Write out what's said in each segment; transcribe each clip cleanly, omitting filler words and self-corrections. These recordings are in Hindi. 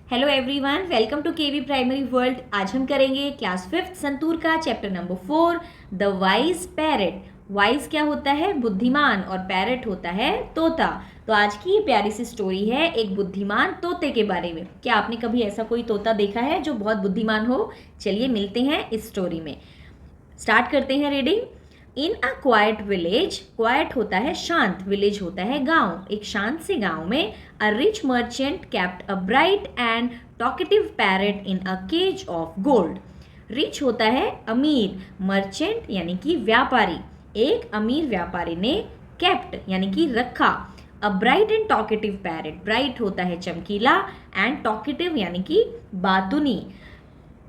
Hello everyone, welcome to KV primary world. आज हम करेंगे क्लास 5th संतूर का chapter number 4 the wise parrot. Wise क्या होता है? बुद्धिमान, और पैरट होता है तोता। तो आज की ये प्यारी सी स्टोरी है एक बुद्धिमान तोते के बारे में। क्या आपने कभी ऐसा कोई तोता देखा है जो बहुत बुद्धिमान हो? चलिए मिलते हैं इस स्टोरी में। स्टार्ट करते हैं रीडिंग। इन अ क्वाइट विलेज, क्वाइट होता है शांत, विलेज होता है गांव। एक शांत से गांव में a rich merchant kept a bright and talkative parrot in a cage of gold. Rich होता है अमीर, मर्चेंट यानी कि व्यापारी। एक अमीर व्यापारी ने केप्ट यानी कि रखा अ bright and talkative parrot. Bright होता है चमकीला एंड टॉकेटिव यानी कि बातुनी।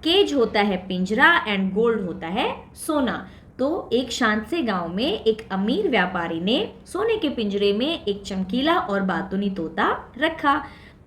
केज होता है पिंजरा एंड गोल्ड होता है सोना। तो एक शांत से गांव में एक अमीर व्यापारी ने सोने के पिंजरे में एक चमकीला और बातुनी तोता रखा।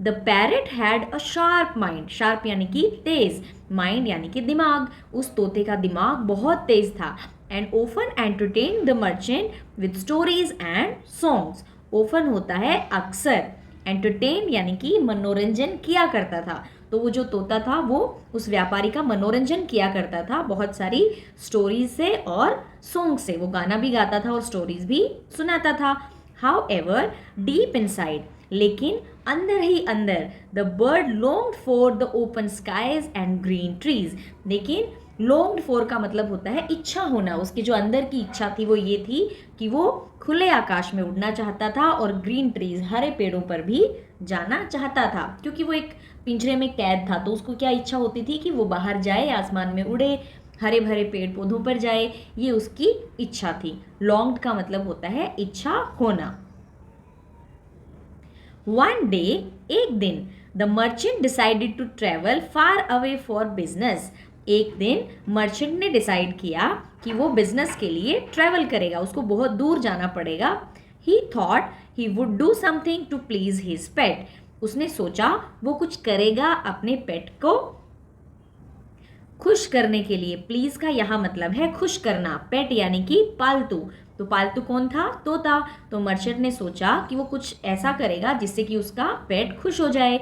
The parrot had a sharp mind. Sharp यानी कि तेज, माइंड यानी कि दिमाग। उस तोते का दिमाग बहुत तेज था। And often entertain the merchant with stories and songs. Often होता है अक्सर, एंटरटेन यानी कि मनोरंजन किया करता था। तो वो जो तोता था वो उस व्यापारी का मनोरंजन किया करता था बहुत सारी स्टोरीज से और सॉन्ग से। वो गाना भी गाता था और स्टोरीज भी सुनाता था। हाउ एवर डीप इनसाइड, लेकिन अंदर ही अंदर, the bird longed for the open skies and green trees. लेकिन लॉन्ग्ड फॉर का मतलब होता है इच्छा होना। उसकी जो अंदर की इच्छा थी वो ये थी कि वो खुले आकाश में उड़ना चाहता था और ग्रीन ट्रीज, हरे पेड़ों पर भी जाना चाहता था। क्योंकि वो एक पिंजरे में कैद था तो उसको क्या इच्छा होती थी कि वो बाहर जाए, आसमान में उड़े, हरे भरे पेड़ पौधों पर जाए। ये उसकी इच्छा थी। लॉन्ग्ड का मतलब होता है इच्छा होना। वन डे, एक दिन, the merchant decided to travel far away for business. एक दिन मर्चेंट ने डिसाइड किया कि वो बिजनेस के लिए ट्रेवल करेगा, उसको बहुत दूर जाना पड़ेगा। He thought he would do something to please his pet. उसने सोचा वो कुछ करेगा अपने पेट को खुश करने के लिए। प्लीज का यहाँ मतलब है खुश करना। पेट यानी कि पालतू। तो पालतू कौन था? तोता। तो मर्चेंट ने सोचा कि वो कुछ ऐसा करेगा जिससे कि उसका पेट खुश हो जाए।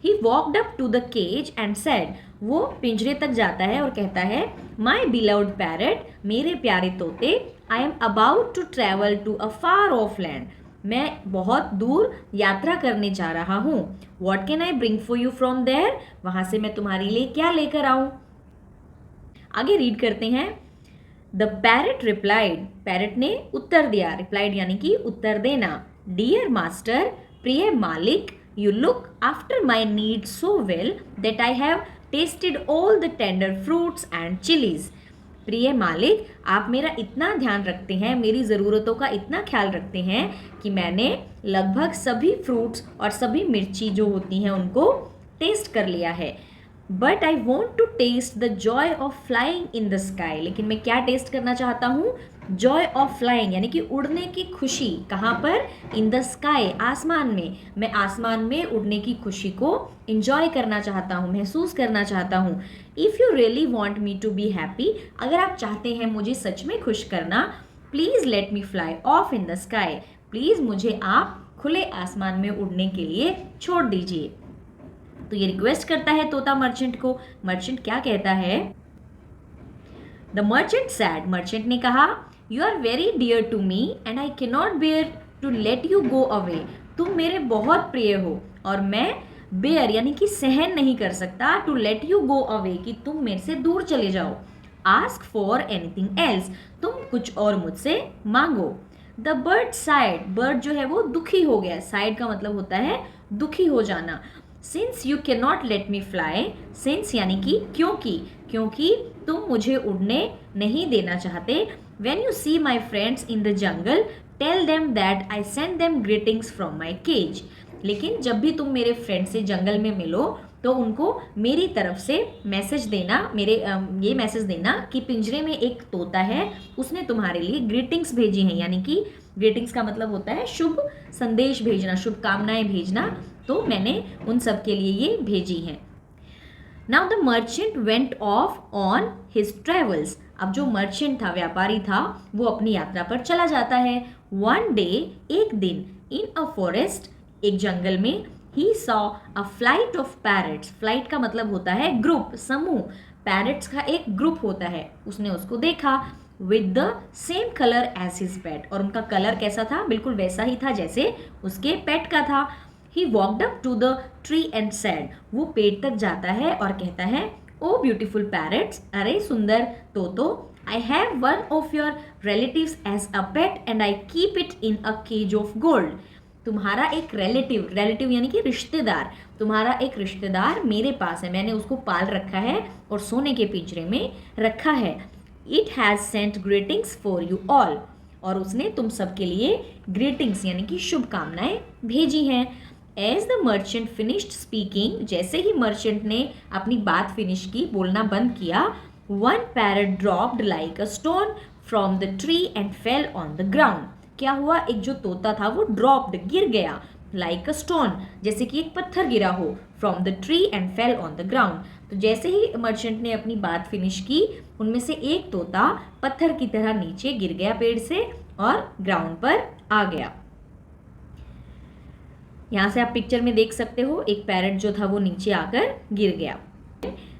He walked up to the cage and said, वो पिंजरे तक जाता है और कहता है, माई बिलव्ड पैरट, मेरे प्यारे तोते, I am about to travel to a far off land. मैं बहुत दूर यात्रा करने जा रहा हूँ। What can I bring for you from there, वहां से मैं तुम्हारे लिए क्या लेकर आऊं? आगे रीड करते हैं। द पैरट रिप्लाइड, पैरट ने उत्तर दिया। रिप्लाइड यानी कि उत्तर देना। डियर मास्टर, प्रिय मालिक, you look after my need so well that I have tested all the tender fruits and chillies. प्रिय मालिक, आप मेरा इतना ध्यान रखते हैं, मेरी ज़रूरतों का इतना ख्याल रखते हैं कि मैंने लगभग सभी फ्रूट्स और सभी मिर्ची जो होती हैं उनको टेस्ट कर लिया है। But I want to taste the joy of flying in the sky. लेकिन मैं क्या टेस्ट करना चाहता हूँ? जॉय ऑफ फ्लाइंग यानी कि उड़ने की खुशी। कहाँ पर? इन द स्काई, आसमान में। मैं आसमान में उड़ने की खुशी को इंजॉय करना चाहता हूँ, महसूस करना चाहता हूँ। If you really want me to be happy, अगर आप चाहते हैं मुझे सच में खुश करना, please let me fly off in the sky. Please मुझे आप खुले आसमान में उड़ने के लिए छोड़ दीजिए। तो ये रिक्वेस्ट करता है तोता मर्चेंट को। मर्चेंट क्या कहता है? द मर्चेंट सैड, मर्चेंट ने कहा, you are very dear to me and I can not bear to let you go away. तुम मेरे बहुत प्रिय हो और मैं बेयर यानी कि सहन नहीं कर सकता to let you go away, कि तुम मेरे से दूर चले जाओ। आस्क फॉर एनीथिंग एल्स, तुम कुछ और मुझसे मांगो। द बर्ड साइड, बर्ड जो है वो दुखी हो गया। साइड का मतलब होता है दुखी हो जाना। Since you can not let me fly, since यानी कि क्योंकि, क्योंकि तुम मुझे उड़ने नहीं देना चाहते। When you see my friends in the jungle, tell them that I send them greetings from my cage. लेकिन जब भी तुम मेरे फ्रेंड से जंगल में मिलो तो उनको मेरी तरफ से मैसेज देना, ये मैसेज देना कि पिंजरे में एक तोता है, उसने तुम्हारे लिए ग्रीटिंग्स भेजी हैं। यानी कि ग्रीटिंग्स का मतलब होता है शुभ संदेश भेजना, शुभकामनाएं भेजना। तो मैंने उन सब के लिए ये भेजी हैं। Now the merchant went of on his travels. अब जो मर्चेंट था, व्यापारी था, वो अपनी यात्रा पर चला जाता है। वन डे, एक दिन, इन अ फॉरेस्ट, एक जंगल में, he saw a flight of parrots, flight का मतलब होता है ग्रुप, समूह, पैरट्स का एक ग्रुप होता है, उसने उसको देखा with the same colour as his pet, और उनका कलर कैसा था, बिल्कुल वैसा ही था जैसे उसके पेट का था। He walked up to the tree and said, वो पेड़ तक जाता है और कहता है, ओ ब्यूटीफुल पैरट्स, अरे सुंदर तोतो, I have one of your relatives as a pet and I keep it in a cage of gold. तुम्हारा एक रिलेटिव, रिलेटिव यानी कि रिश्तेदार, तुम्हारा एक रिश्तेदार मेरे पास है, मैंने उसको पाल रखा है और सोने के पिंजरे में रखा है। It has sent greetings for you all. और उसने तुम सबके लिए ग्रीटिंग्स यानी कि शुभकामनाएं भेजी हैं। As the merchant finished speaking, जैसे ही मर्चेंट ने अपनी बात फिनिश की, बोलना बंद किया, one parrot dropped like a stone from the tree and fell on the ground. क्या हुआ, एक जो तोता था वो dropped, गिर गया, like a stone, जैसे कि एक पत्थर गिरा हो, from the tree and fell on the ground. तो जैसे ही मर्चेंट ने अपनी बात फिनिश की, उनमें से एक तोता पत्थर की तरह नीचे गिर गया पेड़ से और ग्राउंड पर आ गया। यहाँ से आप पिक्चर में देख सकते हो, एक पैरट जो था वो नीचे आकर गिर गया।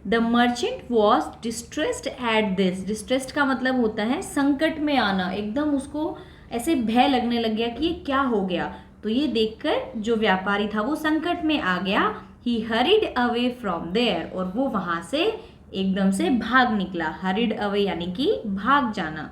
The merchant was distressed at this, distressed का मतलब होता है संकट में आना, एकदम उसको ऐसे भय लगने लग गया कि ये क्या हो गया। तो ये देखकर जो व्यापारी था वो संकट में आ गया। ही हरिड अवे फ्रॉम देयर, और वो वहां से एकदम से भाग निकला। हरिड अवे यानी कि भाग जाना।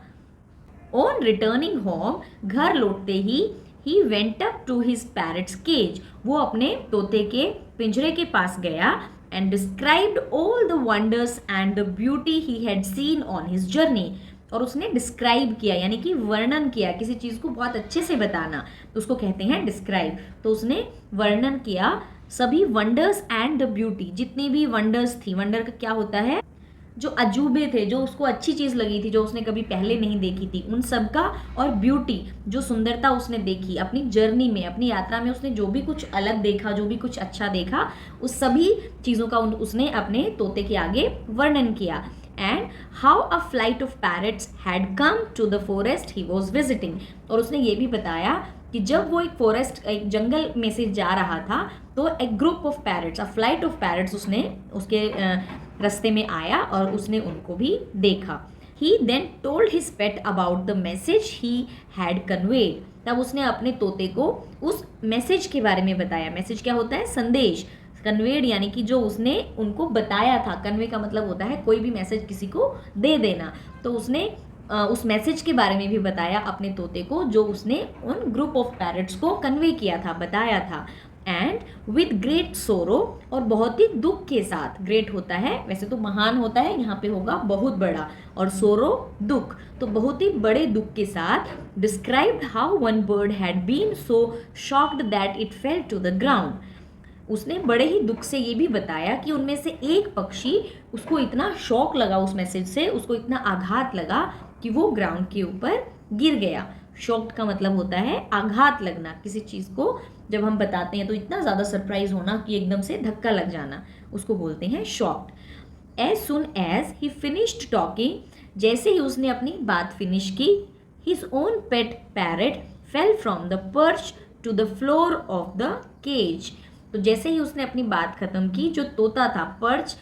ऑन रिटर्निंग होम, घर लौटते ही, he went up to his parrot's cage, वो अपने तोते के पिंजरे के पास गया and described all the wonders and the beauty he had seen on his journey. और उसने डिस्क्राइब किया यानी कि वर्णन किया, किसी चीज़ को बहुत अच्छे से बताना तो उसको कहते हैं डिस्क्राइब। तो उसने वर्णन किया सभी वंडर्स एंड द ब्यूटी, जितनी भी वंडर्स थी, वंडर का क्या होता है, जो अजूबे थे, जो उसको अच्छी चीज़ लगी थी, जो उसने कभी पहले नहीं देखी थी, उन सब का, और ब्यूटी, जो सुंदरता उसने देखी अपनी जर्नी में, अपनी यात्रा में, उसने जो भी कुछ अलग देखा, जो भी कुछ अच्छा देखा, उस सभी चीज़ों का उसने अपने तोते के आगे वर्णन किया। And how a flight of parrots had come to the forest he was visiting, और उसने ये भी बताया कि जब वो एक फॉरेस्ट, एक जंगल में से जा रहा था, तो एक group of parrots, a flight of parrots उसने उसके रास्ते में आया और उसने उनको भी देखा। He then told his pet about the message he had conveyed, तब उसने अपने तोते को उस मैसेज के बारे में बताया। मैसेज क्या होता है, संदेश। कन्वेड यानी कि जो उसने उनको बताया था। कन्वे का मतलब होता है कोई भी मैसेज किसी को दे देना। तो उसने उस मैसेज के बारे में भी बताया अपने तोते को, जो उसने उन ग्रुप ऑफ पैरट्स को कन्वे किया था, बताया था। एंड विद ग्रेट सोरो, और बहुत ही दुख के साथ। ग्रेट होता है, वैसे तो महान होता है, यहाँ पे होगा बहुत बड़ा, और सोरो दुख, तो बहुत ही बड़े दुख के साथ। Described how one bird had been so shocked that it fell to the ground, उसने बड़े ही दुख से ये भी बताया कि उनमें से एक पक्षी, उसको इतना शॉक लगा उस मैसेज से, उसको इतना आघात लगा कि वो ग्राउंड के ऊपर गिर गया। शॉक्ड का मतलब होता है आघात लगना, किसी चीज़ को जब हम बताते हैं तो इतना ज़्यादा सरप्राइज होना कि एकदम से धक्का लग जाना, उसको बोलते हैं shocked. As soon as he finished talking, जैसे ही उसने अपनी बात फिनिश की, his own pet parrot fell from the perch to the floor of the cage, तो जैसे ही उसने अपनी बात खत्म की, जो तोता था, पर्च,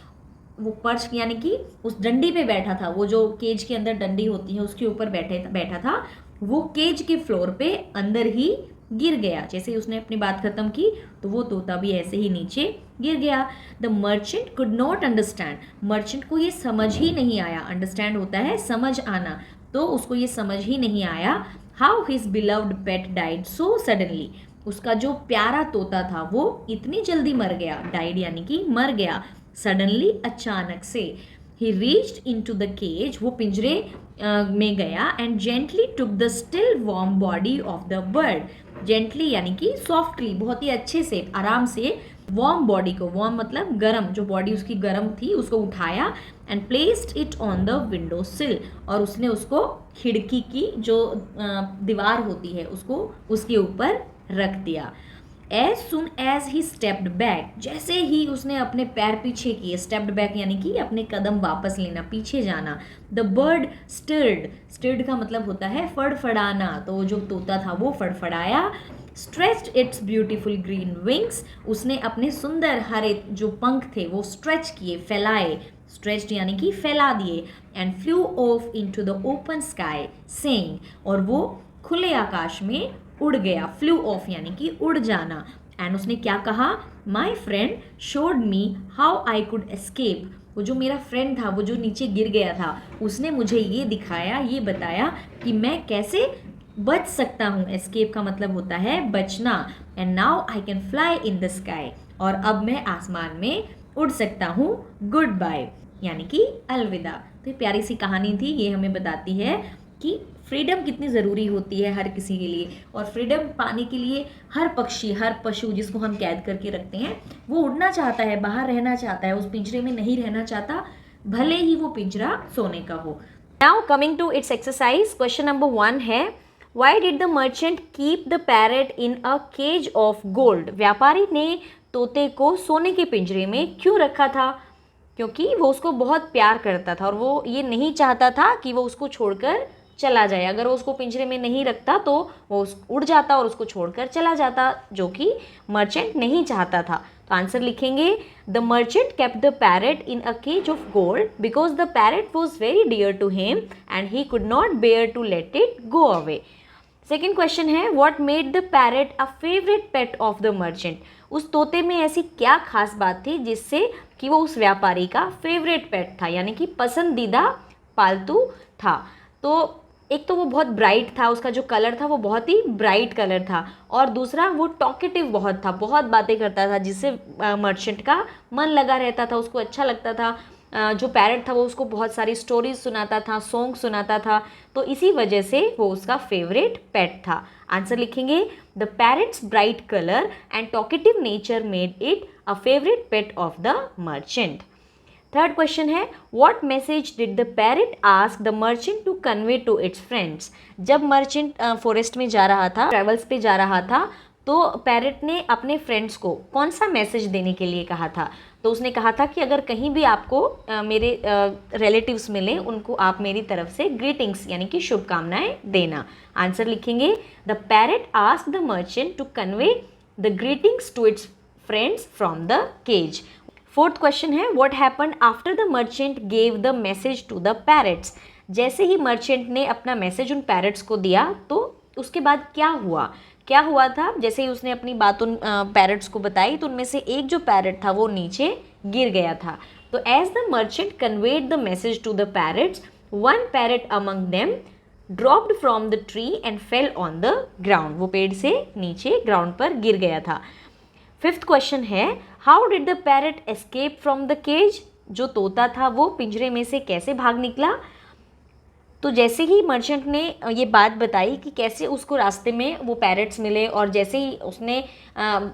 वो पर्च यानी कि उस डंडी पे बैठा था, वो जो केज के अंदर डंडी होती है उसके ऊपर बैठा था, वो केज के फ्लोर पे अंदर ही गिर गया। जैसे ही उसने अपनी बात खत्म की तो वो तोता भी ऐसे ही नीचे गिर गया। The merchant could not understand, merchant को ये समझ ही नहीं आया। अंडरस्टैंड होता है समझ आना, तो उसको ये समझ ही नहीं आया how his beloved pet died so suddenly, उसका जो प्यारा तोता था वो इतनी जल्दी मर गया। डाइड यानी कि मर गया, सडनली अचानक से। He reached in to the cage, वो पिंजरे में गया, and gently took the still warm body of the bird, gently यानी कि सॉफ्टली, बहुत ही अच्छे से, आराम से, वार्म बॉडी को, वार्म मतलब गर्म, जो बॉडी उसकी गर्म थी उसको उठाया, and placed it on the window सिल, और उसने उसको खिड़की की जो दीवार होती है उसको उसके ऊपर रख दिया। As soon as he stepped back, जैसे ही उसने अपने पैर पीछे किए, स्टेप्ड बैक यानी कि अपने कदम वापस लेना, पीछे जाना। द बर्ड स्टिर्ड, स्टिर्ड का मतलब होता है फड़फड़ाना, तो जो तोता था वो फड़फड़ाया। Stretched its beautiful green wings, उसने अपने सुंदर हरे जो पंख थे वो स्ट्रेच किए, फैलाए, स्ट्रेच्ड यानी कि फैला दिए, and flew off into the open sky saying, और वो खुले आकाश में उड़ गया, फ्लू ऑफ यानी कि उड़ जाना। एंड उसने क्या कहा, my friend showed me how I could escape, वो जो मेरा फ्रेंड था, वो जो नीचे गिर गया था, उसने मुझे ये दिखाया, ये बताया कि मैं कैसे बच सकता हूँ। एस्केप का मतलब होता है बचना। And now I can fly in the sky, और अब मैं आसमान में उड़ सकता हूँ। गुड बाय यानी कि अलविदा। तो ये प्यारी सी कहानी थी, ये हमें बताती है कि फ्रीडम कितनी ज़रूरी होती है हर किसी के लिए, और फ्रीडम पाने के लिए हर पक्षी, हर पशु जिसको हम कैद करके रखते हैं, वो उड़ना चाहता है, बाहर रहना चाहता है, उस पिंजरे में नहीं रहना चाहता, भले ही वो पिंजरा सोने का हो। Now coming to its exercise, question number 1 है, why did the merchant keep the parrot in a cage of gold, व्यापारी ने तोते को सोने के पिंजरे में क्यों रखा था? क्योंकि वो उसको बहुत प्यार करता था और वो ये नहीं चाहता था कि वो उसको छोड़कर चला जाए। अगर वो उसको पिंजरे में नहीं रखता तो वो उड़ जाता और उसको छोड़कर चला जाता, जो कि मर्चेंट नहीं चाहता था। तो आंसर लिखेंगे, the merchant kept the parrot in a cage of gold because the parrot was very dear to him and he could not bear to let it go away. Second question है, what made the parrot a favourite pet of the merchant, उस तोते में ऐसी क्या खास बात थी जिससे कि वो उस व्यापारी का फेवरेट पेट था, यानी कि पसंदीदा पालतू था। तो एक तो वो बहुत ब्राइट था, उसका जो कलर था वो बहुत ही ब्राइट कलर था, और दूसरा वो टॉकेटिव बहुत था, बहुत बातें करता था, जिससे मर्चेंट का मन लगा रहता था, उसको अच्छा लगता था। जो पैरेट था वो उसको बहुत सारी स्टोरीज सुनाता था, सॉन्ग सुनाता था, तो इसी वजह से वो उसका फेवरेट पेट था। आंसर लिखेंगे, the parrot's bright colour and talkative nature made it a favourite pet of the merchant. Third question है, what message did the parrot ask the merchant to convey to its friends, जब मर्चेंट फॉरेस्ट में जा रहा था, ट्रैवल्स पे जा रहा था, तो पैरेट ने अपने फ्रेंड्स को कौन सा मैसेज देने के लिए कहा था? तो उसने कहा था कि अगर कहीं भी आपको मेरे रिलेटिव्स मिले, उनको आप मेरी तरफ से ग्रीटिंग्स यानी कि शुभकामनाएं देना। आंसर लिखेंगे, the parrot ask the merchant to convey the greetings to its friends from the cage. Fourth question है, what happened after the merchant gave the message to the parrots, जैसे ही मर्चेंट ने अपना मैसेज उन पैरेट्स को दिया तो उसके बाद क्या हुआ? क्या हुआ था? जैसे ही उसने अपनी बात उन पैरेट्स को बताई तो उनमें से एक जो पैरेट था वो नीचे गिर गया था। तो as the merchant conveyed the message to the parrots, one parrot among them dropped from the tree and fell on the ground, वो पेड़ से नीचे ग्राउंड पर गिर गया था। फिफ्थ क्वेश्चन है, how did the parrot escape from the cage, जो तोता था वो पिंजरे में से कैसे भाग निकला? तो जैसे ही मर्चेंट ने ये बात बताई कि कैसे उसको रास्ते में वो पैरेट्स मिले, और जैसे ही उसने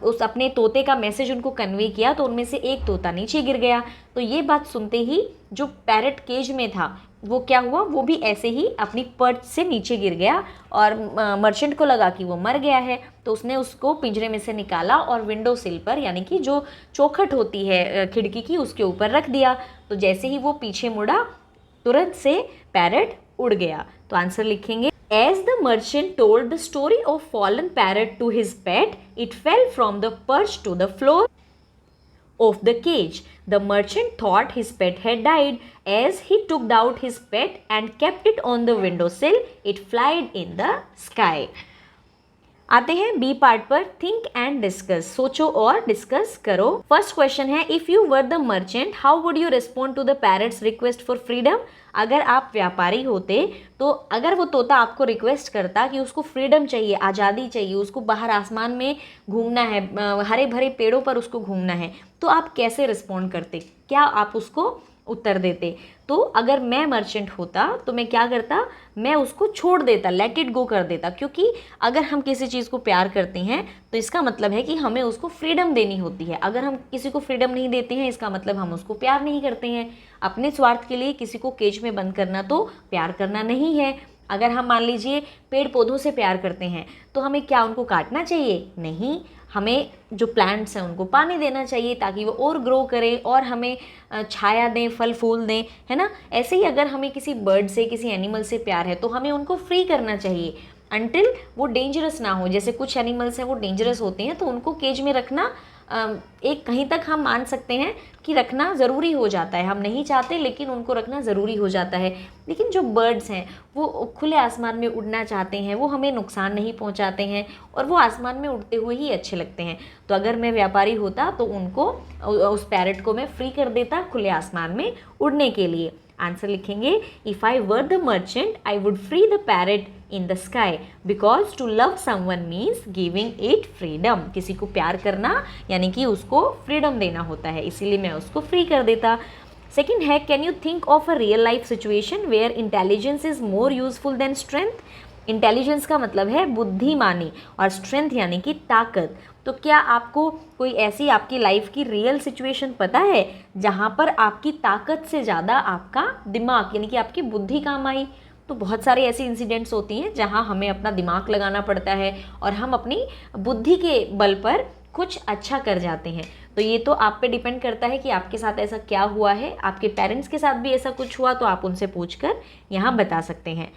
उस अपने तोते का मैसेज उनको कन्वे किया तो उनमें से एक तोता नीचे गिर गया। तो ये बात सुनते ही जो पैरेट केज में था वो क्या हुआ, वो भी ऐसे ही अपनी पर्च से नीचे गिर गया, और मर्चेंट को लगा कि वो मर गया है, तो उसने उसको पिंजरे में से निकाला और विंडो सिल पर, यानी कि जो चौखट होती है खिड़की की, उसके ऊपर रख दिया। तो जैसे ही वो पीछे मुड़ा, तुरंत से पैरेट उड़ गया। तो आंसर लिखेंगे, as the merchant told the story of fallen parrot to his pet, it fell from the perch to the floor of the cage. The merchant thought his pet had died. As he took out his pet and kept it on the windowsill, it flied in the sky. आते हैं बी पार्ट पर, थिंक एंड डिस्कस, सोचो और डिस्कस करो। फर्स्ट क्वेश्चन है, if you were the merchant how would you respond to the parrot's request for freedom, अगर आप व्यापारी होते तो अगर वो तोता आपको रिक्वेस्ट करता कि उसको फ्रीडम चाहिए, आज़ादी चाहिए, उसको बाहर आसमान में घूमना है, हरे भरे पेड़ों पर उसको घूमना है, तो आप कैसे रिस्पॉन्ड करते, क्या आप उसको उत्तर देते? तो अगर मैं मर्चेंट होता तो मैं क्या करता, मैं उसको छोड़ देता, लेट इट गो कर देता, क्योंकि अगर हम किसी चीज़ को प्यार करते हैं तो इसका मतलब है कि हमें उसको फ्रीडम देनी होती है। अगर हम किसी को फ्रीडम नहीं देते हैं इसका मतलब हम उसको प्यार नहीं करते हैं। अपने स्वार्थ के लिए किसी को केज में बंद करना तो प्यार करना नहीं है। अगर हम मान लीजिए पेड़ पौधों से प्यार करते हैं तो हमें क्या उनको काटना चाहिए? नहीं, हमें जो प्लांट्स हैं उनको पानी देना चाहिए ताकि वो और ग्रो करें और हमें छाया दें, फल फूल दें, है ना। ऐसे ही अगर हमें किसी बर्ड से, किसी एनिमल से प्यार है तो हमें उनको फ्री करना चाहिए। अनटिल वो डेंजरस ना हो। जैसे कुछ एनिमल्स हैं वो डेंजरस होते हैं, तो उनको केज में रखना एक कहीं तक हम मान सकते हैं कि रखना ज़रूरी हो जाता है। हम नहीं चाहते लेकिन उनको रखना ज़रूरी हो जाता है। लेकिन जो बर्ड्स हैं वो खुले आसमान में उड़ना चाहते हैं, वो हमें नुकसान नहीं पहुंचाते हैं और वो आसमान में उड़ते हुए ही अच्छे लगते हैं। तो अगर मैं व्यापारी होता तो उनको, उस पैरट को मैं फ्री कर देता खुले आसमान में उड़ने के लिए। आंसर लिखेंगे, if I were the merchant I would free the parrot in the sky, because to love someone means giving it freedom. किसी को प्यार करना यानी कि उसको फ्रीडम देना होता है, इसीलिए मैं उसको फ्री कर देता। सेकेंड है, can you think of a real life situation where intelligence is more useful than strength. Intelligence का मतलब है बुद्धिमानी और स्ट्रेंथ यानी कि ताकत। तो क्या आपको कोई ऐसी आपकी लाइफ की रियल सिचुएशन पता है जहाँ पर आपकी ताकत से ज़्यादा आपका दिमाग यानी कि आपकी बुद्धि काम आई। तो बहुत सारे ऐसे इंसिडेंट्स होती हैं जहाँ हमें अपना दिमाग लगाना पड़ता है और हम अपनी बुद्धि के बल पर कुछ अच्छा कर जाते हैं। तो ये तो आप पे डिपेंड करता है कि आपके साथ ऐसा क्या हुआ है। आपके पेरेंट्स के साथ भी ऐसा कुछ हुआ तो आप उनसे पूछकर यहाँ बता सकते हैं।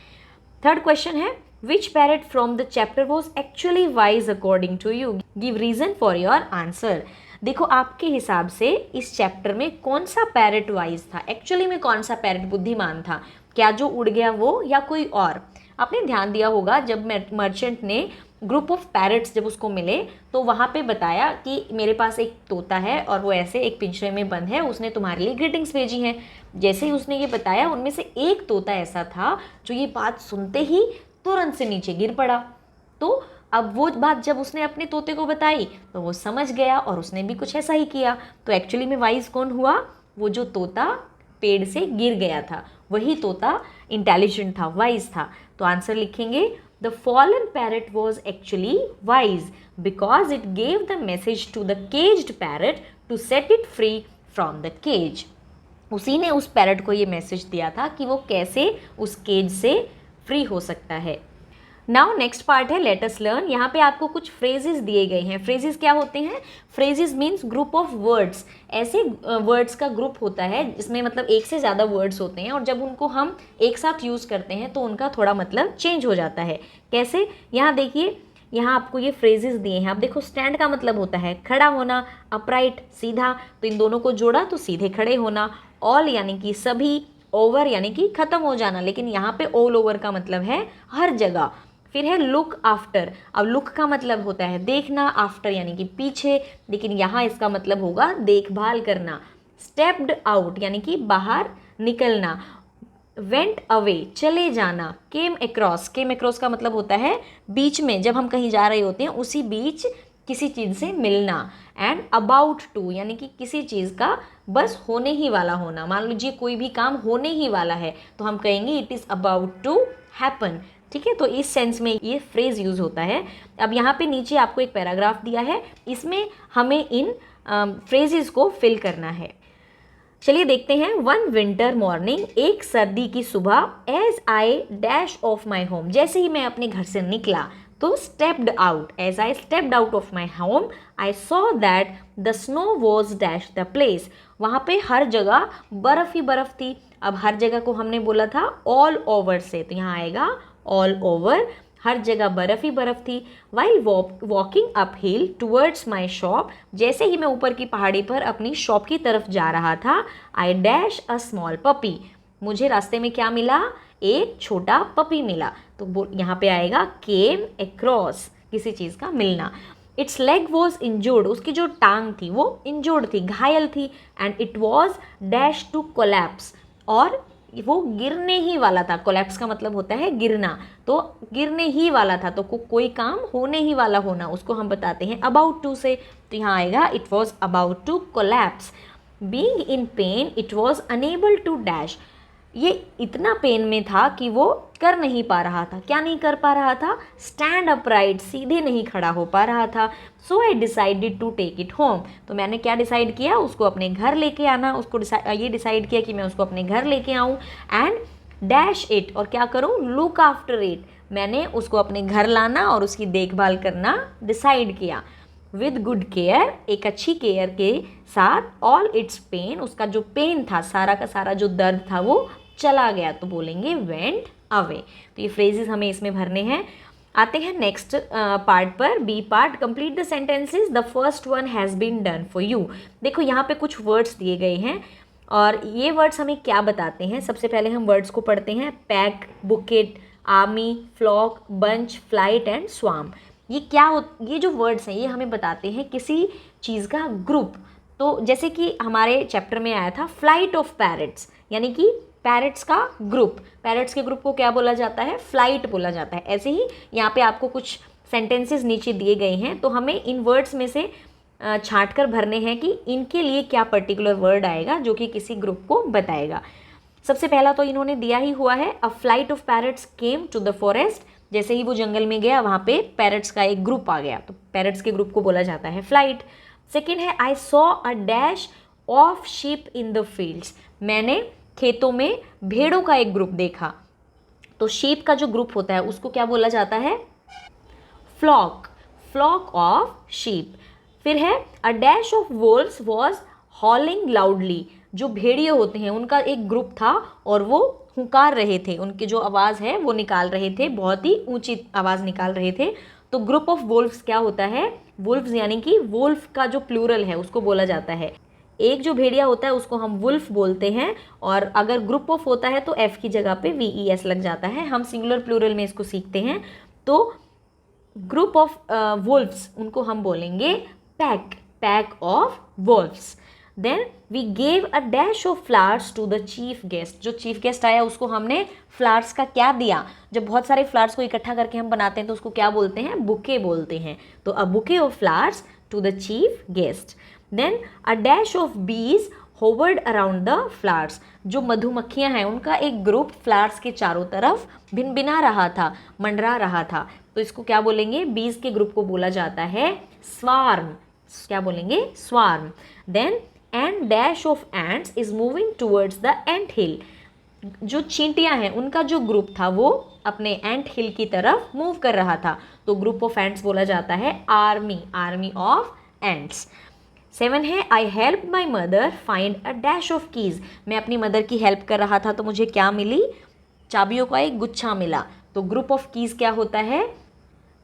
थर्ड क्वेश्चन है, which parrot from the chapter was actually wise according to you, give reason for your answer. देखो आपके हिसाब से इस चैप्टर में कौन सा पैरेट वाइज था, एक्चुअली में कौन सा पैरेट बुद्धिमान था, क्या जो उड़ गया वो या कोई और। आपने ध्यान दिया होगा जब मर्चेंट ने ग्रुप ऑफ पैरेट्स जब उसको मिले तो वहाँ पे बताया कि मेरे पास एक तोता है और वो ऐसे एक पिंजरे में बंद है, उसने तुम्हारे लिए ग्रीटिंग्स भेजी हैं। जैसे ही उसने ये बताया उनमें से एक तोता ऐसा था जो ये बात सुनते ही तुरंत से नीचे गिर पड़ा। तो अब वो बात जब उसने अपने तोते को बताई तो वो समझ गया और उसने भी कुछ ऐसा ही किया। तो एक्चुअली में वाइज कौन हुआ, वो जो तोता पेड़ से गिर गया था वही तोता इंटेलिजेंट था, वाइज था। तो आंसर लिखेंगे, the fallen parrot was actually wise because it gave the message to the caged parrot to set it free from the cage. उसी ने उस पैरट को ये मैसेज दिया था कि वो कैसे उस केज से फ्री हो सकता है। नाउ नेक्स्ट पार्ट है लेट अस लर्न। यहाँ पे आपको कुछ फ्रेजेस दिए गए हैं। फ्रेजेस क्या होते हैं, phrases means group of words. ऐसे वर्ड्स का ग्रुप होता है जिसमें मतलब एक से ज़्यादा वर्ड्स होते हैं और जब उनको हम एक साथ यूज़ करते हैं तो उनका थोड़ा मतलब चेंज हो जाता है। कैसे, यहाँ देखिए, यहाँ आपको ये फ्रेजेस दिए हैं। आप देखो, स्टैंड का मतलब होता है खड़ा होना, अपराइट सीधा, तो इन दोनों को जोड़ा तो सीधे खड़े होना। ऑल यानी कि सभी, ओवर यानी कि खत्म हो जाना, लेकिन यहाँ पे ऑल ओवर का मतलब है हर जगह। फिर है लुक आफ्टर। अब लुक का मतलब होता है देखना, आफ्टर यानी कि पीछे, लेकिन यहाँ इसका मतलब होगा देखभाल करना। स्टेप्ड आउट यानी कि बाहर निकलना। वेंट अवे चले जाना। केम अक्रॉस का मतलब होता है बीच में, जब हम कहीं जा रहे होते हैं उसी बीच किसी चीज़ से मिलना। एंड अबाउट टू यानी कि किसी चीज़ का बस होने ही वाला होना। मान लीजिए कोई भी काम होने ही वाला है तो हम कहेंगे it is about to happen. ठीक है, तो इस सेंस में ये फ्रेज यूज़ होता है। अब यहाँ पे नीचे आपको एक पैराग्राफ दिया है, इसमें हमें इन फ्रेजेस को फिल करना है। चलिए देखते हैं। वन विंटर मॉर्निंग, एक सर्दी की सुबह, as I dash off my home, जैसे ही मैं अपने घर से निकला तो stepped out, as I stepped out of my home I saw that the snow was dash the place. वहाँ पे हर जगह बर्फ़ ही बर्फ़ थी। अब हर जगह को हमने बोला था ऑल ओवर से, तो यहाँ आएगा ऑल ओवर, हर जगह बर्फ़ ही बर्फ़ थी। While walking up hill towards my shop, जैसे ही मैं ऊपर की पहाड़ी पर अपनी शॉप की तरफ जा रहा था, I dash a small puppy, मुझे रास्ते में क्या मिला, एक छोटा पपी मिला। तो यहाँ पे आएगा केम अक्रॉस, किसी चीज़ का मिलना। इट्स लेग वॉज इंजोर्ड, उसकी जो टांग थी वो इंजोर्ड थी, घायल थी। And it was dash to collapse, और वो गिरने ही वाला था। कोलैप्स का मतलब होता है गिरना, तो गिरने ही वाला था। तो कोई काम होने ही वाला होना, उसको हम बताते हैं अबाउट टू से। तो यहाँ आएगा it was about to collapse. Being in pain it was unable to dash, ये इतना पेन में था कि वो कर नहीं पा रहा था। क्या नहीं कर पा रहा था, स्टैंड अपराइट, सीधे नहीं खड़ा हो पा रहा था। So I decided to take it home, तो मैंने क्या डिसाइड किया, उसको अपने घर लेके आना। उसको ये डिसाइड किया कि मैं उसको अपने घर लेके आऊँ। एंड डैश इट, और क्या करूँ, लुक आफ्टर इट, मैंने उसको अपने घर लाना और उसकी देखभाल करना डिसाइड किया। विद गुड केयर, एक अच्छी केयर के साथ। ऑल इट्स पेन, उसका जो पेन था, सारा का सारा जो दर्द था वो चला गया, तो बोलेंगे वेंट अवे। तो ये फ्रेजेस हमें इसमें भरने हैं। आते हैं नेक्स्ट पार्ट पर, B part, complete the sentences, the first one has been done for you. देखो यहाँ पे कुछ वर्ड्स दिए गए हैं और ये वर्ड्स हमें क्या बताते हैं। सबसे पहले हम वर्ड्स को पढ़ते हैं, pack, bouquet, army, flock, bunch, flight and swarm. ये जो वर्ड्स हैं ये हमें बताते हैं किसी चीज़ का ग्रुप। तो जैसे कि हमारे चैप्टर में आया था फ्लाइट ऑफ पैरट्स, यानी कि पैरट्स का ग्रुप, पैरट्स के ग्रुप को क्या बोला जाता है, फ्लाइट बोला जाता है। ऐसे ही यहाँ पे आपको कुछ सेंटेंसेस नीचे दिए गए हैं, तो हमें इन वर्ड्स में से छांट कर भरने हैं कि इनके लिए क्या पर्टिकुलर वर्ड आएगा जो कि किसी ग्रुप को बताएगा। सबसे पहला तो इन्होंने दिया ही हुआ है, a flight of parrots came to the forest. जैसे ही वो जंगल में गया वहाँ पे पैरट्स का एक ग्रुप आ गया, तो पैरट्स के ग्रुप को बोला जाता है फ्लाइट। सेकेंड है, I saw a dash of sheep in the fields. मैंने खेतों में भेड़ों का एक ग्रुप देखा। तो शीप का जो ग्रुप होता है उसको क्या बोला जाता है, फ्लॉक, फ्लॉक ऑफ शीप। फिर है, अ dash of wolves was हॉलिंग loudly. जो भेड़िए होते हैं उनका एक ग्रुप था और वो हुंकार रहे थे, उनकी जो आवाज़ है वो निकाल रहे थे, बहुत ही ऊंची आवाज़ निकाल रहे थे। तो ग्रुप ऑफ वोल्व्स क्या होता है, वुल्व्स यानी कि वुल्फ का जो प्लूरल है उसको बोला जाता है। एक जो भेड़िया होता है उसको हम वुल्फ बोलते हैं, और अगर ग्रुप ऑफ होता है तो एफ की जगह पे VES लग जाता है। हम सिंगुलर प्लूरल में इसको सीखते हैं। तो ग्रुप ऑफ वुल्फ्स उनको हम बोलेंगे pack, pack of wolves. Then we gave a dash of flowers to the chief guest. जो चीफ गेस्ट आया उसको हमने फ्लावर्स का क्या दिया, जब बहुत सारे फ्लावर्स को इकट्ठा करके हम बनाते हैं तो उसको क्या बोलते हैं, बुके बोलते हैं। तो a bouquet of flowers to the chief guest. Then a dash of bees hovered around the flowers. जो मधुमक्खियां हैं उनका एक ग्रुप फ्लावर्स के चारों तरफ भिनभिना रहा था, मंडरा रहा था। तो इसको क्या बोलेंगे, बीज के ग्रुप को बोला जाता है स्वार्म। क्या बोलेंगे, swarm. Then and dash of ants is moving towards the ant hill. जो चींटियां हैं उनका जो ग्रुप था वो अपने एंट हिल की तरफ मूव कर रहा था। तो ग्रुप ऑफ एंट्स बोला जाता है आर्मी, आर्मी ऑफ एंट्स। 7 है, I help my mother find a dash of keys. मैं अपनी मदर की हेल्प कर रहा था तो मुझे क्या मिली, चाबियों का एक गुच्छा मिला। तो ग्रुप ऑफ कीज़ क्या होता है,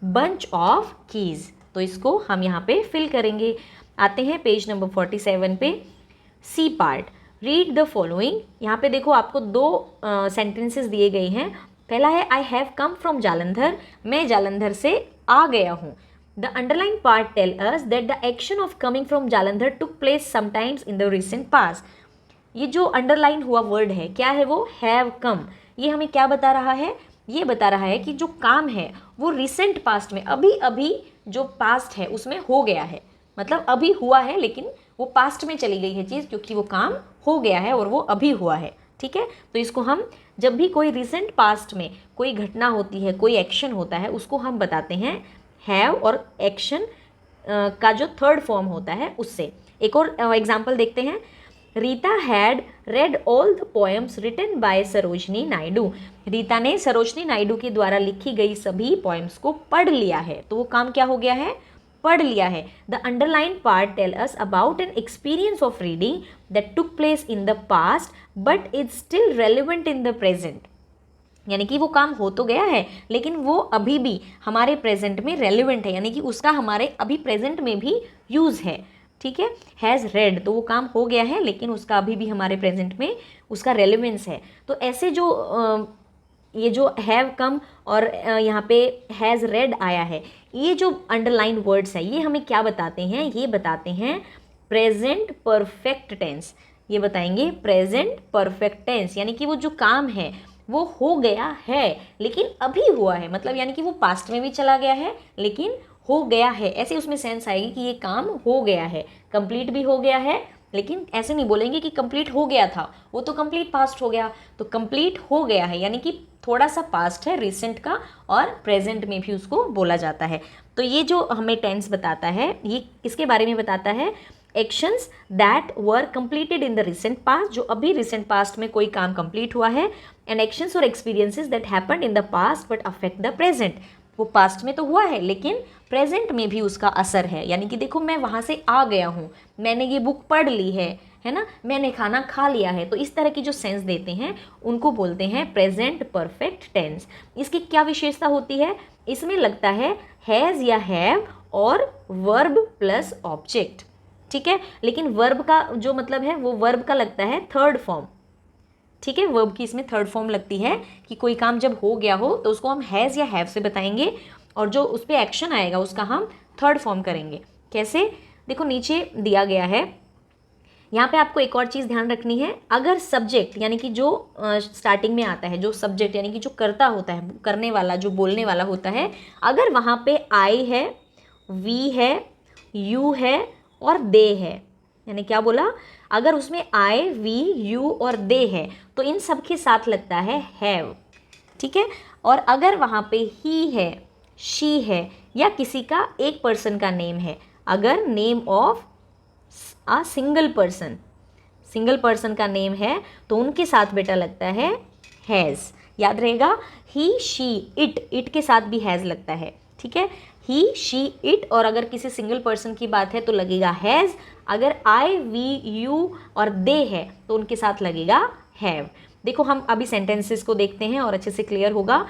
बंच ऑफ कीज़। तो इसको हम यहाँ पे फिल करेंगे। आते हैं पेज नंबर 47 पे, C part, read the following. यहाँ पे देखो आपको 2 सेंटेंसेस दिए गए हैं। पहला है, I have come from Jalandhar. मैं जालंधर से आ गया हूँ। The underlined part tell us that the action of coming from Jalandhar took place sometimes in the recent past. ये जो अंडरलाइन हुआ वर्ड है क्या है, वो हैव कम। ये हमें क्या बता रहा है, ये बता रहा है कि जो काम है वो रिसेंट पास्ट में, अभी अभी जो पास्ट है उसमें हो गया है। मतलब अभी हुआ है लेकिन वो पास्ट में चली गई है चीज़, क्योंकि वो काम हो गया है और वो अभी हुआ है। ठीक है, तो इसको हम जब भी कोई रिसेंट पास्ट में कोई घटना होती है, कोई एक्शन होता है, उसको हम बताते हैं हैव, और एक्शन का जो थर्ड फॉर्म होता है उससे। एक और एग्जाम्पल देखते हैं, Rita had read all the poems written by Sarojini Naidu. Rita ने सरोजनी नायडू के द्वारा लिखी गई सभी पोएम्स को पढ़ लिया है। तो वो काम क्या हो गया है, पढ़ लिया है। The underline part tell us about an experience of reading that took place in the past but is still relevant in the present. यानी कि वो काम हो तो गया है लेकिन वो अभी भी हमारे प्रेजेंट में रेलिवेंट है, यानी कि उसका हमारे अभी प्रेजेंट में भी यूज़ है। ठीक है, हैज़ रेड, तो वो काम हो गया है लेकिन उसका अभी भी हमारे प्रेजेंट में उसका रेलिवेंस है। तो ऐसे जो ये जो हैव कम और यहाँ पे हैज़ रेड आया है, ये जो अंडरलाइन वर्ड्स है ये हमें क्या बताते हैं, ये बताते हैं प्रेजेंट परफेक्ट टेंस। ये बताएंगे प्रेजेंट परफेक्ट टेंस, यानी कि वो जो काम है वो हो गया है लेकिन अभी हुआ है। मतलब यानी कि वो पास्ट में भी चला गया है लेकिन हो गया है। ऐसे उसमें सेंस आएगी कि ये काम हो गया है, कंप्लीट भी हो गया है। लेकिन ऐसे नहीं बोलेंगे कि कंप्लीट हो गया था, वो तो कंप्लीट पास्ट हो गया। तो कंप्लीट हो गया है यानी कि थोड़ा सा पास्ट है रिसेंट का, और प्रेजेंट में भी उसको बोला जाता है। तो ये जो हमें टेंस बताता है ये किसके बारे में बताता है, actions that were completed in the recent past, जो अभी रिसेंट पास्ट में कोई काम कंप्लीट हुआ है, एंड एक्शंस और experiences that happened in the past but affect the present. वो पास्ट में तो हुआ है लेकिन प्रेजेंट में भी उसका असर है। यानी कि देखो मैं वहाँ से आ गया हूँ, मैंने ये बुक पढ़ ली है, है ना, मैंने खाना खा लिया है। तो इस तरह की जो सेंस देते हैं उनको बोलते हैं प्रेजेंट परफेक्ट टेंस। इसकी क्या विशेषता होती है, इसमें लगता है हैज़ या हैव और वर्ब प्लस ऑब्जेक्ट, ठीक है। लेकिन वर्ब का जो मतलब है वो वर्ब का लगता है थर्ड फॉर्म, ठीक है। वर्ब की इसमें थर्ड फॉर्म लगती है कि कोई काम जब हो गया हो तो उसको हम हैज़ या हैव से बताएंगे और जो उस पर एक्शन आएगा उसका हम थर्ड फॉर्म करेंगे। कैसे, देखो नीचे दिया गया है, यहाँ पे आपको एक और चीज़ ध्यान रखनी है। अगर सब्जेक्ट यानी कि जो स्टार्टिंग में आता है, जो सब्जेक्ट यानी कि जो करता होता है, करने वाला, जो बोलने वाला होता है, अगर वहाँ पे आई है, वी है, यू है और दे है, यानी क्या बोला, अगर उसमें आई, वी, यू और दे है तो इन सब के साथ लगता है हैव, ठीक है। और अगर वहाँ पे ही है, शी है या किसी का एक पर्सन का नेम है, अगर name of a single person का नेम है तो उनके साथ बेटा लगता है हैज़। याद रहेगा, ही, शी, इट के साथ भी हैज़ लगता है, ठीक है। ही, शी, इट, और अगर किसी सिंगल पर्सन की बात है तो लगेगा हैज़। अगर आई, वी, यू और दे है तो उनके साथ लगेगा हैव। देखो हम अभी सेंटेंसेस को देखते हैं और अच्छे से क्लियर होगा।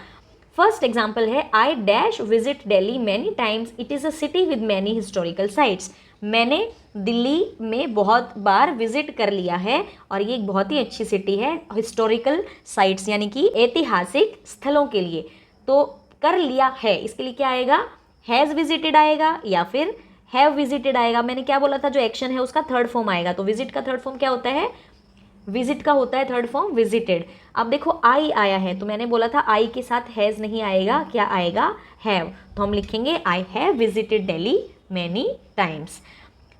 फर्स्ट एग्जाम्पल है, I dash visit Delhi many times, it is a city with many historical sites. मैंने दिल्ली में बहुत बार विजिट कर लिया है और ये एक बहुत ही अच्छी सिटी है हिस्टोरिकल साइट्स यानी कि ऐतिहासिक स्थलों के लिए। तो कर लिया है, इसके लिए क्या आएगा, हैज़ विजिटेड आएगा या फिर हैव विजिटेड आएगा। मैंने क्या बोला था, जो एक्शन है उसका थर्ड फॉर्म आएगा। तो विजिट का थर्ड फॉर्म क्या होता है, विजिट का होता है थर्ड फॉर्म विजिटेड। अब देखो आई आया है तो मैंने बोला था आई के साथ हैज़ नहीं आएगा, क्या आएगा, हैव। तो हम लिखेंगे I have visited Delhi many times.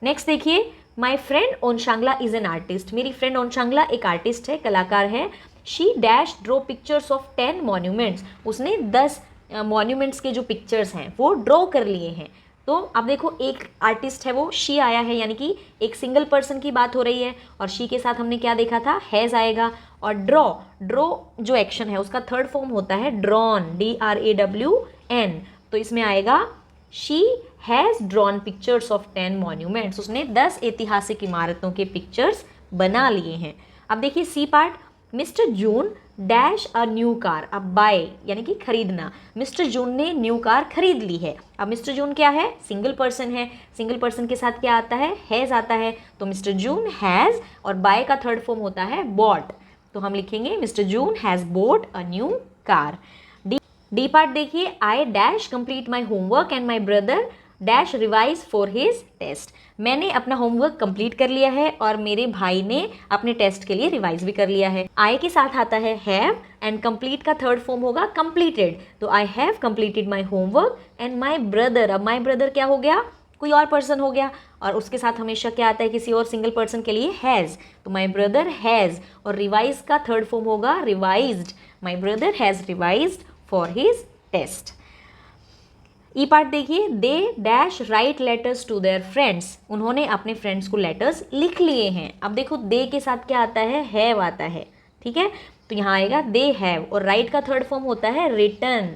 Next देखिए, my friend Onshangla is an artist. मेरी फ्रेंड ओनशांगला एक आर्टिस्ट है, कलाकार है। She dash draw pictures of 10 monuments. उसने 10 मॉन्यूमेंट्स के जो पिक्चर्स हैं वो ड्रॉ कर लिए हैं। तो अब देखो एक आर्टिस्ट है वो शी आया है, यानी कि एक सिंगल पर्सन की बात हो रही है और शी के साथ हमने क्या देखा था, हैज़ आएगा। और ड्रॉ जो एक्शन है उसका थर्ड फॉर्म होता है ड्रॉन, DRAWN। तो इसमें आएगा she has drawn pictures of 10 monuments. उसने 10 ऐतिहासिक इमारतों के पिक्चर्स बना लिए हैं। अब देखिए C part, mister June dash a new car. अब बाय यानी कि खरीदना, मिस्टर जून ने न्यू कार खरीद ली है। अब मिस्टर जून क्या है, सिंगल पर्सन है, सिंगल पर्सन के साथ क्या आता है, हैज़ आता है। तो मिस्टर जून हैज़, और बाय का थर्ड फॉर्म होता है बॉट। तो हम लिखेंगे Mr June has bought a new car. D part देखिए, I dash complete my homework and my brother dash revise for his test. मैंने अपना होमवर्क कंप्लीट कर लिया है और मेरे भाई ने अपने टेस्ट के लिए रिवाइज भी कर लिया है। आई के साथ आता है हैव एंड कंप्लीट का थर्ड फॉर्म होगा कंप्लीटेड। तो I have completed my homework and my brother. अब माई ब्रदर क्या हो गया, कोई और पर्सन हो गया और उसके साथ हमेशा क्या आता है, किसी और सिंगल पर्सन के लिए हैज़। तो माई ब्रदर हैज़, और रिवाइज का थर्ड फॉर्म होगा revised. My brother has revised for his test. E part देखिए, they dash write letters to their friends. उन्होंने अपने फ्रेंड्स को लेटर्स लिख लिए हैं। अब देखो दे के साथ क्या आता है, हैव आता है, ठीक है। तो यहाँ आएगा दे हैव, और राइट का थर्ड फॉर्म होता है रिटन,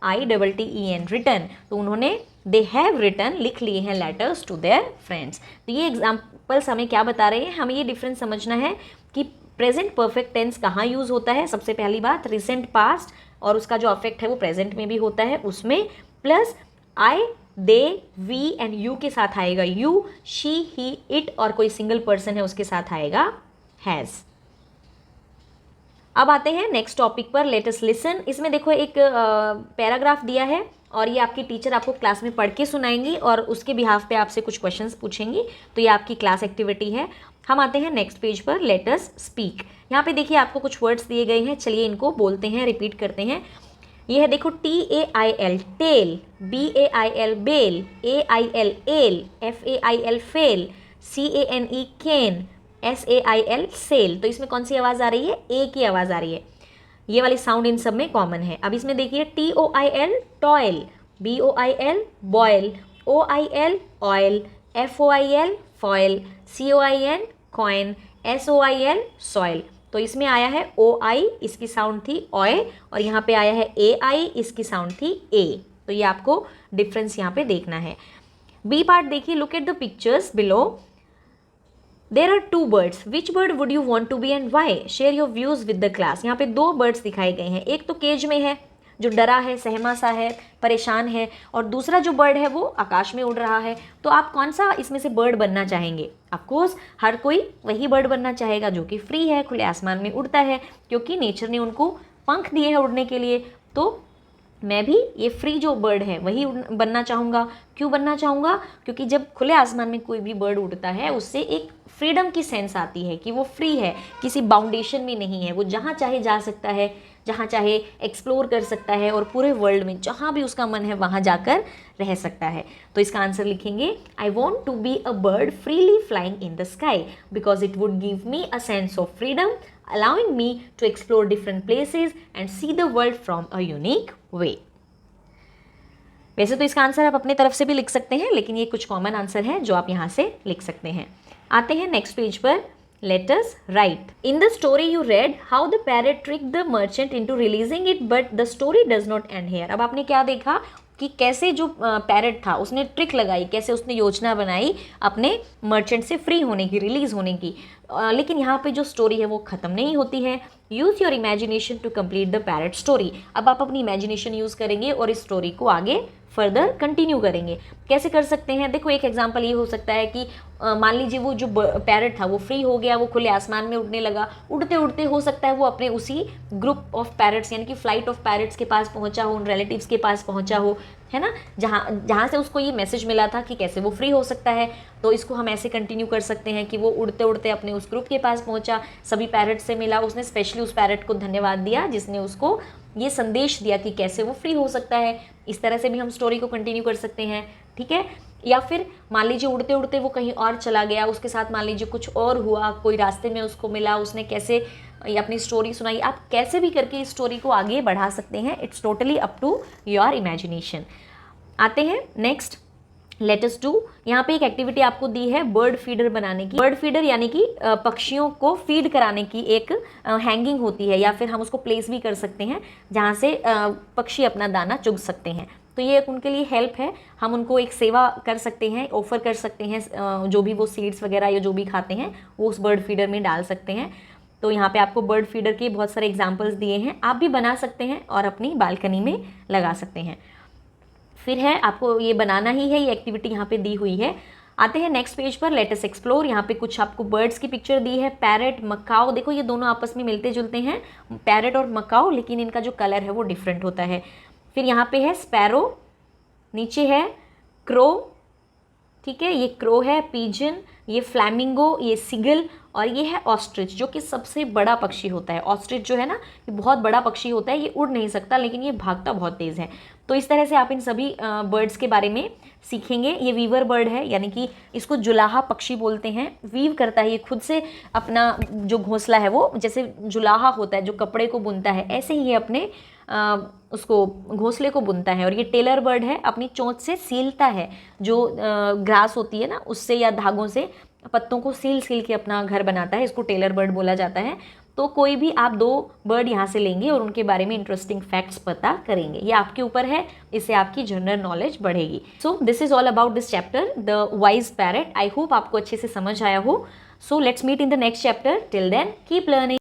RITTEN, रिटन। तो उन्होंने दे हैव रिटन, लिख लिए हैं लेटर्स टू देयर फ्रेंड्स। तो ये एग्जाम्पल्स हमें क्या बता रहे हैं, हमें ये डिफरेंस समझना है कि प्रेजेंट परफेक्ट टेंस कहाँ यूज़ होता है। सबसे पहली बात, रिसेंट पास्ट, और उसका जो अफेक्ट है वो प्रेजेंट में भी होता है उसमें, plus I, they, we and you के साथ आएगा यू, शी, ही, इट, और कोई सिंगल पर्सन है उसके साथ आएगा हैज़। अब आते हैं नेक्स्ट टॉपिक पर, लेट अस लिसन। इसमें देखो एक पैराग्राफ दिया है और ये आपकी टीचर आपको क्लास में पढ़ के सुनाएंगी और उसके बिहाफ पे आपसे कुछ क्वेश्चंस पूछेंगी। तो ये आपकी क्लास एक्टिविटी है। हम आते हैं नेक्स्ट पेज पर, लेट अस स्पीक। यहाँ पे देखिए आपको कुछ वर्ड्स दिए गए हैं, चलिए इनको बोलते हैं, रिपीट करते हैं। ये है देखो TAIL tail, BAIL bail, AIL ail, FAIL fail, CANE cane, SAIL sail. तो इसमें कौन सी आवाज़ आ रही है, ए की आवाज़ आ रही है। ये वाली साउंड इन सब में कॉमन है। अब इसमें देखिए TOIL toil, BOIL boil, OIL oil, FOIL foil, COIN coin, SOIL soil. तो इसमें आया है OI, इसकी साउंड थी ऑय, और यहाँ पे आया है AI, इसकी साउंड थी ए। तो ये आपको डिफरेंस यहाँ पे देखना है। बी पार्ट देखिए, look at the pictures below. There are two birds, which bird would you want to be and why, share your views with the class. यहाँ पे दो बर्ड्स दिखाए गए हैं, एक तो केज में है जो डरा है, सहमा सा है, परेशान है, और दूसरा जो बर्ड है वो आकाश में उड़ रहा है। तो आप कौन सा इसमें से बर्ड बनना चाहेंगे? ऑफकोर्स हर कोई वही बर्ड बनना चाहेगा जो कि फ्री है, खुले आसमान में उड़ता है, क्योंकि नेचर ने उनको पंख दिए हैं उड़ने के लिए। तो मैं भी ये फ्री जो बर्ड है वही बनना चाहूँगा। क्यों बनना चाहूँगा? क्योंकि जब खुले आसमान में कोई भी बर्ड उड़ता है उससे एक फ्रीडम की सेंस आती है कि वो फ्री है, किसी बाउंडेशन में नहीं है, वो जहाँ चाहे जा सकता है, जहाँ चाहे एक्सप्लोर कर सकता है, और पूरे वर्ल्ड में जहाँ भी उसका मन है वहाँ जाकर रह सकता है। तो इसका आंसर लिखेंगे, I want to be a bird freely flying in the sky because it would give me a sense of freedom, allowing me to explore different places and see the world from a unique way। वैसे तो इसका आंसर आप अपने तरफ से भी लिख सकते हैं, लेकिन ये कुछ कॉमन आंसर है जो आप यहाँ से लिख सकते हैं। आते हैं नेक्स्ट पेज पर। Let us write. In the story you read how the parrot tricked the merchant into releasing it, but the story does not end here। अब आपने क्या देखा कि कैसे जो पैरट था उसने ट्रिक लगाई, कैसे उसने योजना बनाई अपने मर्चेंट से फ्री होने की, रिलीज होने की। लेकिन यहाँ पे जो स्टोरी है वो ख़त्म नहीं होती है। Use your imagination to complete the parrot story. अब आप अपनी इमेजिनेशन यूज़ करेंगे और इस स्टोरी को आगे फर्दर कंटिन्यू करेंगे। कैसे कर सकते हैं? देखो, एक एग्जांपल ये हो सकता है कि मान लीजिए वो जो पैरट था वो फ्री हो गया, वो खुले आसमान में उड़ने लगा। उड़ते उड़ते हो सकता है वो अपने उसी ग्रुप ऑफ पैरट्स यानी कि फ्लाइट ऑफ पैरट्स के पास पहुंचा हो, उन रिलेटिव्स के पास पहुंचा हो, है ना, जहाँ से उसको ये मैसेज मिला था कि कैसे वो फ्री हो सकता है। तो इसको हम ऐसे कंटिन्यू कर सकते हैं कि वो उड़ते उड़ते अपने उस ग्रुप के पास पहुंचा, सभी पैरट से मिला, उसने स्पेशली उस पैरट को धन्यवाद दिया जिसने उसको ये संदेश दिया कि कैसे वो फ्री हो सकता है। इस तरह से भी हम स्टोरी को कंटिन्यू कर सकते हैं, ठीक है। या फिर मान लीजिए उड़ते उड़ते वो कहीं और चला गया, उसके साथ मान लीजिए कुछ और हुआ, कोई रास्ते में उसको मिला, उसने कैसे अपनी स्टोरी सुनाई। आप कैसे भी करके इस स्टोरी को आगे बढ़ा सकते हैं। It's totally up to your imagination. आते हैं नेक्स्ट, लेट अस डू। यहाँ पे एक एक्टिविटी आपको दी है बर्ड फीडर बनाने की। बर्ड फीडर यानी कि पक्षियों को फीड कराने की एक हैंगिंग होती है, या फिर हम उसको प्लेस भी कर सकते हैं जहाँ से पक्षी अपना दाना चुग सकते हैं। तो ये उनके लिए हेल्प है, हम उनको एक सेवा कर सकते हैं, ऑफर कर सकते हैं। जो भी वो सीड्स वगैरह या जो भी खाते हैं वो उस बर्ड फीडर में डाल सकते हैं। तो यहाँ पे आपको बर्ड फीडर के बहुत सारे एग्जाम्पल्स दिए हैं, आप भी बना सकते हैं और अपनी बालकनी में लगा सकते हैं। फिर है, आपको ये बनाना ही है, ये एक्टिविटी यहाँ पे दी हुई है। आते हैं नेक्स्ट पेज पर, लेट अस एक्सप्लोर। यहाँ पे कुछ आपको बर्ड्स की पिक्चर दी है, पैरट, मकाओ। देखो ये दोनों आपस में मिलते जुलते हैं, पैरट और मकाओ, लेकिन इनका जो कलर है वो डिफरेंट होता है। फिर यहाँ पे है स्पैरो, नीचे है क्रो, ठीक है, ये क्रो है, पीजन, ये फ्लैमिंगो, ये सिगल, और ये है ऑस्ट्रिच जो कि सबसे बड़ा पक्षी होता है। ऑस्ट्रिच जो है ना, ये बहुत बड़ा पक्षी होता है, ये उड़ नहीं सकता लेकिन ये भागता बहुत तेज़ है। तो इस तरह से आप इन सभी बर्ड्स के बारे में सीखेंगे। ये वीवर बर्ड है, यानी कि इसको जुलाहा पक्षी बोलते हैं। वीव करता है, ये खुद से अपना जो घोंसला है वो जैसे जुलाहा होता है जो कपड़े को बुनता है, ऐसे ही ये अपने उसको घोंसले को बुनता है। और ये टेलर बर्ड है, अपनी चोंच से सीलता है, जो ग्रास होती है ना उससे या धागों से पत्तों को सील सील के अपना घर बनाता है, इसको टेलर बर्ड बोला जाता है। तो कोई भी आप दो बर्ड यहाँ से लेंगे और उनके बारे में इंटरेस्टिंग फैक्ट्स पता करेंगे, ये आपके ऊपर है, इससे आपकी जनरल नॉलेज बढ़ेगी। So this is all about this chapter, the wise parrot. I hope आपको अच्छे से समझ आया हो। So let's meet in the next chapter. Till then keep learning.